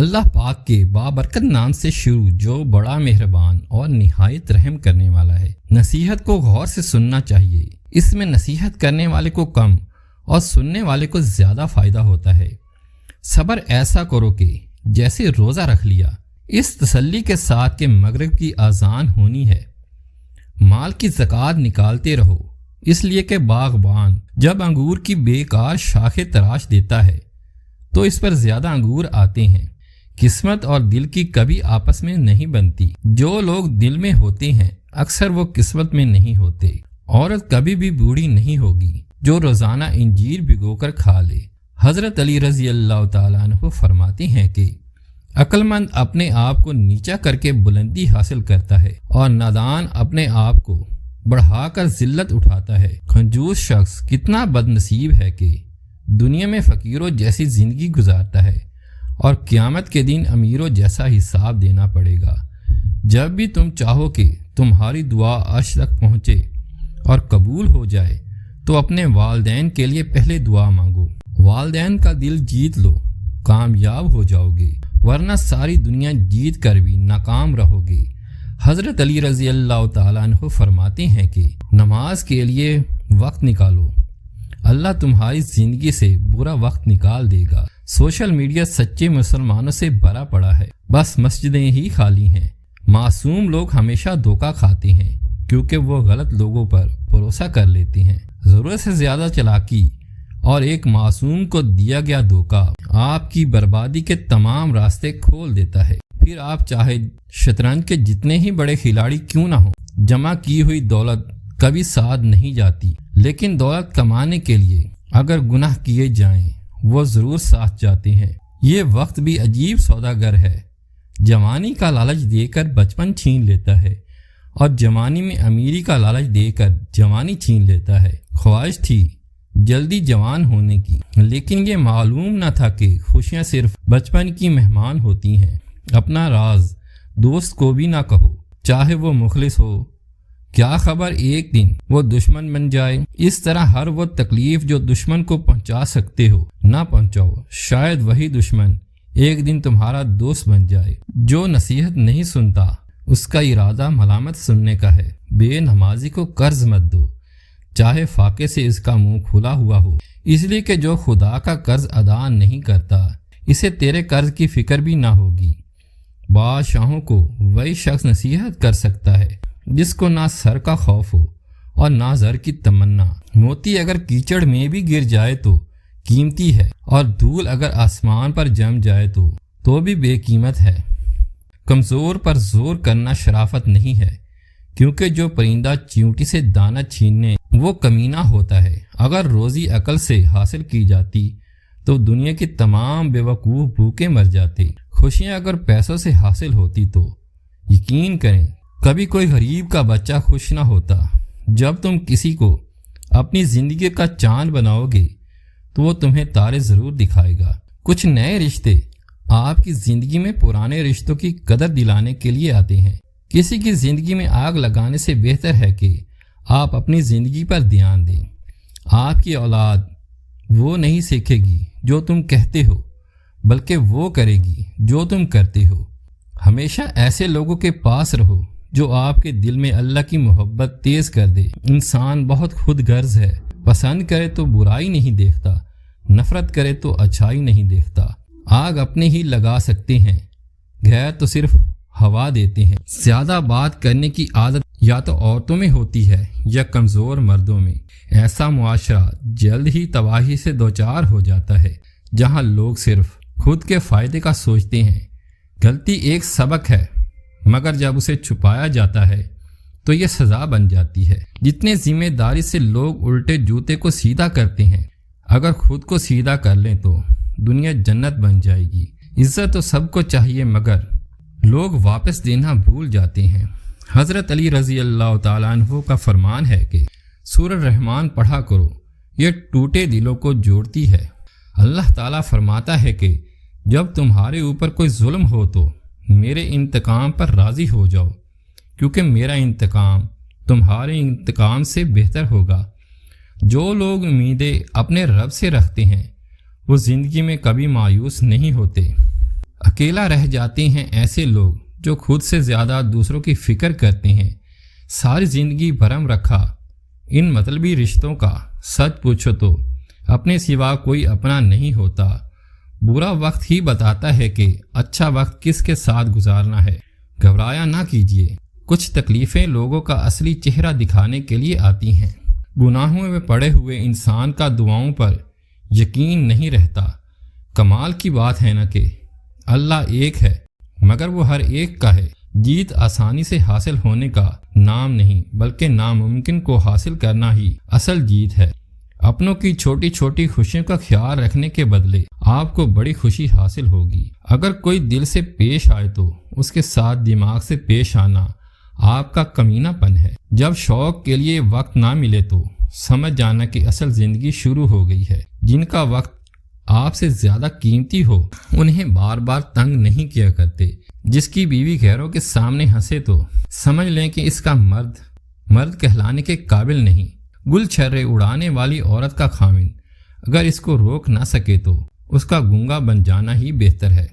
اللہ پاک کے بابرکت نام سے شروع جو بڑا مہربان اور نہایت رحم کرنے والا ہے۔ نصیحت کو غور سے سننا چاہیے، اس میں نصیحت کرنے والے کو کم اور سننے والے کو زیادہ فائدہ ہوتا ہے۔ صبر ایسا کرو کہ جیسے روزہ رکھ لیا، اس تسلی کے ساتھ کہ مغرب کی اذان ہونی ہے۔ مال کی زکوٰۃ نکالتے رہو، اس لیے کہ باغبان جب انگور کی بیکار شاخیں تراش دیتا ہے تو اس پر زیادہ انگور آتے ہیں۔ قسمت اور دل کی کبھی آپس میں نہیں بنتی، جو لوگ دل میں ہوتے ہیں اکثر وہ قسمت میں نہیں ہوتے۔ عورت کبھی بھی بوڑھی نہیں ہوگی جو روزانہ انجیر بھگو کر کھا لے۔ حضرت علی رضی اللہ تعالیٰ عنہ فرماتے ہیں کہ عقل مند اپنے آپ کو نیچا کر کے بلندی حاصل کرتا ہے اور نادان اپنے آپ کو بڑھا کر ذلت اٹھاتا ہے۔ کنجوس شخص کتنا بد نصیب ہے کہ دنیا میں فقیروں جیسی زندگی گزارتا ہے اور قیامت کے دن امیروں جیسا حساب دینا پڑے گا۔ جب بھی تم چاہو کہ تمہاری دعا عرش تک پہنچے اور قبول ہو جائے تو اپنے والدین کے لیے پہلے دعا مانگو۔ والدین کا دل جیت لو، کامیاب ہو جاؤ گے، ورنہ ساری دنیا جیت کر بھی ناکام رہو گے۔ حضرت علی رضی اللہ تعالیٰ عنہ فرماتے ہیں کہ نماز کے لیے وقت نکالو، اللہ تمہاری زندگی سے برا وقت نکال دے گا۔ سوشل میڈیا سچے مسلمانوں سے بھرا پڑا ہے، بس مسجدیں ہی خالی ہیں۔ معصوم لوگ ہمیشہ دھوکہ کھاتے ہیں کیونکہ وہ غلط لوگوں پر بھروسہ کر لیتے ہیں۔ ضرورت سے زیادہ چالاکی اور ایک معصوم کو دیا گیا دھوکہ آپ کی بربادی کے تمام راستے کھول دیتا ہے۔ پھر آپ چاہے شطرنج کے جتنے ہی بڑے کھلاڑی کیوں نہ ہوں، جمع کی ہوئی دولت کبھی ساتھ نہیں جاتی، لیکن دولت کمانے کے لیے اگر گناہ کیے جائیں وہ ضرور ساتھ جاتے ہیں۔ یہ وقت بھی عجیب سوداگر ہے، جوانی کا لالچ دے کر بچپن چھین لیتا ہے اور جوانی میں امیری کا لالچ دے کر جوانی چھین لیتا ہے۔ خواہش تھی جلدی جوان ہونے کی، لیکن یہ معلوم نہ تھا کہ خوشیاں صرف بچپن کی مہمان ہوتی ہیں۔ اپنا راز دوست کو بھی نہ کہو، چاہے وہ مخلص ہو، کیا خبر ایک دن وہ دشمن بن جائے۔ اس طرح ہر وہ تکلیف جو دشمن کو پہنچا سکتے ہو نہ پہنچاؤ، شاید وہی دشمن ایک دن تمہارا دوست بن جائے۔ جو نصیحت نہیں سنتا اس کا ارادہ ملامت سننے کا ہے۔ بے نمازی کو قرض مت دو، چاہے فاقے سے اس کا منہ کھلا ہوا ہو، اس لیے کہ جو خدا کا قرض ادا نہیں کرتا اسے تیرے قرض کی فکر بھی نہ ہوگی۔ بادشاہوں کو وہی شخص نصیحت کر سکتا ہے جس کو نہ سر کا خوف ہو اور نہ زر کی تمنا۔ موتی اگر کیچڑ میں بھی گر جائے تو قیمتی ہے، اور دھول اگر آسمان پر جم جائے تو بھی بے قیمت ہے۔ کمزور پر زور کرنا شرافت نہیں ہے، کیونکہ جو پرندہ چیونٹی سے دانہ چھیننے وہ کمینہ ہوتا ہے۔ اگر روزی عقل سے حاصل کی جاتی تو دنیا کے تمام بے وقوف بھوکے مر جاتے۔ خوشیاں اگر پیسوں سے حاصل ہوتی تو یقین کریں کبھی کوئی غریب کا بچہ خوش نہ ہوتا۔ جب تم کسی کو اپنی زندگی کا چاند بناؤ گے تو وہ تمہیں تارے ضرور دکھائے گا۔ کچھ نئے رشتے آپ کی زندگی میں پرانے رشتوں کی قدر دلانے کے لیے آتے ہیں۔ کسی کی زندگی میں آگ لگانے سے بہتر ہے کہ آپ اپنی زندگی پر دھیان دیں۔ آپ کی اولاد وہ نہیں سیکھے گی جو تم کہتے ہو، بلکہ وہ کرے گی جو تم کرتے ہو۔ ہمیشہ ایسے لوگوں کے پاس رہو جو آپ کے دل میں اللہ کی محبت تیز کر دے۔ انسان بہت خود غرض ہے، پسند کرے تو برائی نہیں دیکھتا، نفرت کرے تو اچھائی نہیں دیکھتا۔ آگ اپنے ہی لگا سکتے ہیں، غیر تو صرف ہوا دیتے ہیں۔ زیادہ بات کرنے کی عادت یا تو عورتوں میں ہوتی ہے یا کمزور مردوں میں۔ ایسا معاشرہ جلد ہی تباہی سے دوچار ہو جاتا ہے جہاں لوگ صرف خود کے فائدے کا سوچتے ہیں۔ غلطی ایک سبق ہے، مگر جب اسے چھپایا جاتا ہے تو یہ سزا بن جاتی ہے۔ جتنے ذمہ داری سے لوگ الٹے جوتے کو سیدھا کرتے ہیں، اگر خود کو سیدھا کر لیں تو دنیا جنت بن جائے گی۔ عزت تو سب کو چاہیے مگر لوگ واپس دینا بھول جاتے ہیں۔ حضرت علی رضی اللہ تعالیٰ عنہ کا فرمان ہے کہ سورہ الرحمن پڑھا کرو، یہ ٹوٹے دلوں کو جوڑتی ہے۔ اللہ تعالیٰ فرماتا ہے کہ جب تمہارے اوپر کوئی ظلم ہو تو میرے انتقام پر راضی ہو جاؤ، کیونکہ میرا انتقام تمہارے انتقام سے بہتر ہوگا۔ جو لوگ امیدیں اپنے رب سے رکھتے ہیں وہ زندگی میں کبھی مایوس نہیں ہوتے۔ اکیلا رہ جاتے ہیں ایسے لوگ جو خود سے زیادہ دوسروں کی فکر کرتے ہیں۔ ساری زندگی بھرم رکھا ان مطلبی رشتوں کا، سچ پوچھو تو اپنے سوا کوئی اپنا نہیں ہوتا۔ برا وقت ہی بتاتا ہے کہ اچھا وقت کس کے ساتھ گزارنا ہے۔ گھبرایا نہ کیجیے، کچھ تکلیفیں لوگوں کا اصلی چہرہ دکھانے کے لیے آتی ہیں۔ گناہوں میں پڑے ہوئے انسان کا دعاؤں پر یقین نہیں رہتا۔ کمال کی بات ہے نا کہ اللہ ایک ہے، مگر وہ ہر ایک کا ہے۔ جیت آسانی سے حاصل ہونے کا نام نہیں، بلکہ ناممکن کو حاصل کرنا ہی اصل جیت ہے۔ اپنوں کی چھوٹی چھوٹی خوشیوں کا خیال رکھنے کے بدلے آپ کو بڑی خوشی حاصل ہوگی۔ اگر کوئی دل سے پیش آئے تو اس کے ساتھ دماغ سے پیش آنا آپ کا کمینہ پن ہے۔ جب شوق کے لیے وقت نہ ملے تو سمجھ جانا کہ اصل زندگی شروع ہو گئی ہے۔ جن کا وقت آپ سے زیادہ قیمتی ہو انہیں بار بار تنگ نہیں کیا کرتے۔ جس کی بیوی غیروں کے سامنے ہنسے تو سمجھ لیں کہ اس کا مرد کہلانے کے قابل نہیں۔ گل چھرے اڑانے والی عورت کا خاوند اگر اس کو روک نہ سکے تو اس کا گونگا بن جانا ہی بہتر ہے۔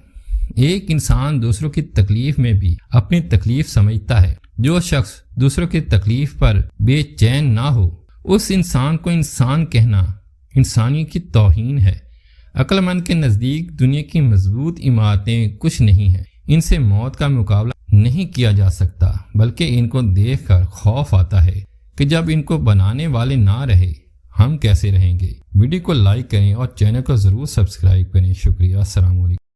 ایک انسان دوسروں کی تکلیف میں بھی اپنی تکلیف سمجھتا ہے۔ جو شخص دوسروں کی تکلیف پر بے چین نہ ہو اس انسان کو انسان کہنا انسانیت کی توہین ہے۔ عقل مند کے نزدیک دنیا کی مضبوط عمارتیں کچھ نہیں ہیں۔ ان سے موت کا مقابلہ نہیں کیا جا سکتا، بلکہ ان کو دیکھ کر خوف آتا ہے کہ جب ان کو بنانے والے نہ رہے ہم کیسے رہیں گے۔ ویڈیو کو لائک کریں اور چینل کو ضرور سبسکرائب کریں۔ شکریہ، السلام علیکم۔